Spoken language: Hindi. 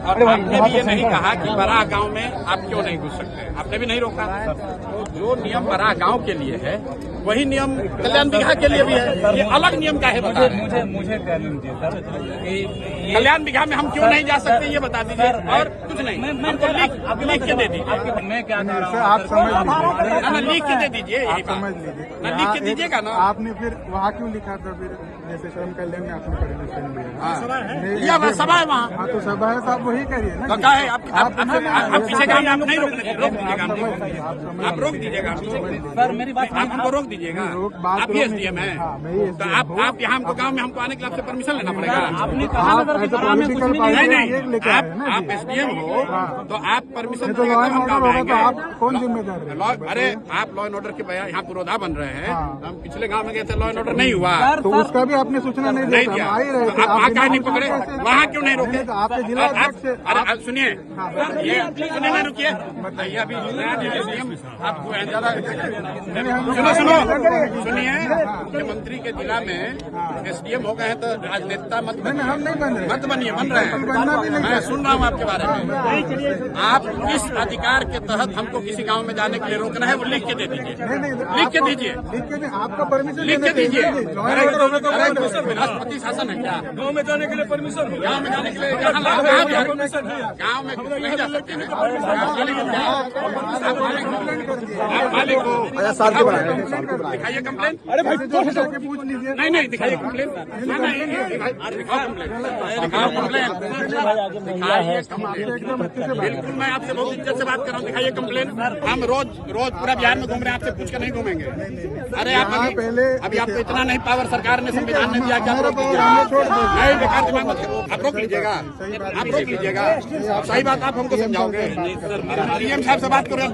और आपने भी ये नहीं कहा कि बड़ा गांव में आप क्यों नहीं घुस सकते, आपने भी नहीं रोका। तो जो नियम बड़ा गांव के लिए है वही नियम कल्याण बिघा के लिए भी है। ये अलग नियम का है, बता रहे मुझे क्या दीजिए सर। कल्याण बिघा में हम क्यों नहीं जा सकते ये बता दीजिए, और कुछ नहीं। हमको लिख के दे दीजिए। मैं क्या कह रहा हूँ, आप समझ लीजिए ना लिख के दे दीजिए, यही बात समझ लीजिए ना, लिख के दीजिएगा ना। आपने फिर वहाँ क्यों लिखा था फिर, जैसे श्रम कल्याण में आपने परमिशन लिया? हाँ, सभा है वहाँ। हाँ तो सभा है तो आप वही करिए ना। तो क्या है, आप पीछे काम आप नहीं रोक दीजिएगा, आप रोक दीजिएगा सर मेरी बात आप हमको रोक दीजिएगा। आप ही एसडीएम है, तो आप यहाँ हमको गाँव में हमको आने के लिए आपसे परमिशन लेना पड़ेगा। आपने कहा नगर की सभा में कुछ नहीं नहीं नहीं, आप एसडीएम हो तो आप परमिशन तो लॉ एंड ऑर्डर होगा तो आप कौन जिम्मेदार है? अरे आप लॉ एंड ऑर्डर के यहाँ पुरोधा बन रहे हैं। हम पिछले गांव में गए थे, लॉ एंड ऑर्डर नहीं हुआ, तो उसका भी आपने सूचना नहीं नहीं दिया। आ ही रहे थे। आप वहाँ क्या नहीं पकड़े, वहाँ क्यों नहीं रोके? आपके जिला अध्यक्ष से अरे सुनिए, ये सुनिए ना, रुकिए, बताइए अभी आपको ज्यादा सुनो सुनिए, मुख्यमंत्री के जिला में एसडीएम हो गए हैं तो राजनेता मत बनिए, हम नहीं बन रहे, मत बनिए, बन रहे बनना भी हैं। नहीं। मैं सुन रहा हूँ आपके बारे में। आप किस अधिकार के तहत हमको किसी गांव में जाने के लिए रोकना है वो लिख के दे दीजिए, नहीं लिख के दीजिए, लिख के आपका परमिशन लिख के दीजिए। परमिशन राष्ट्रपति शासन है क्या? गाँव में जाने के लिए परमिशन, गाँव में जाने के लिए गाँव में नहीं जा सकते हैं। आप मालिक हो, दिखाइए कंप्लेन। अरे भाई जाके पूछ लीजिए। नहीं नहीं, दिखाइए कंप्लेन। नहीं दिखाओ कंप्लेन, दिखाओ कंप्लेन, दिखाइए कंप्लेन। बिल्कुल, मैं आपसे बहुत इज्जत से बात कर रहा हूँ, दिखाइए कंप्लेन। हम रोज पूरा बिहार में घूम रहे हैं, आपसे पूछ कर नहीं घूमेंगे। अरे आप अभी आपको इतना नहीं पावर सरकार ने, संविधान ने दिया, क्या आप रोक दीजिएगा? नहीं, बेकार दिमाग मत करो, आप रोक लीजिएगा, आप रोक लीजिएगा। सही बात आप हमको समझाओगे। डीएम साहब से बात करो।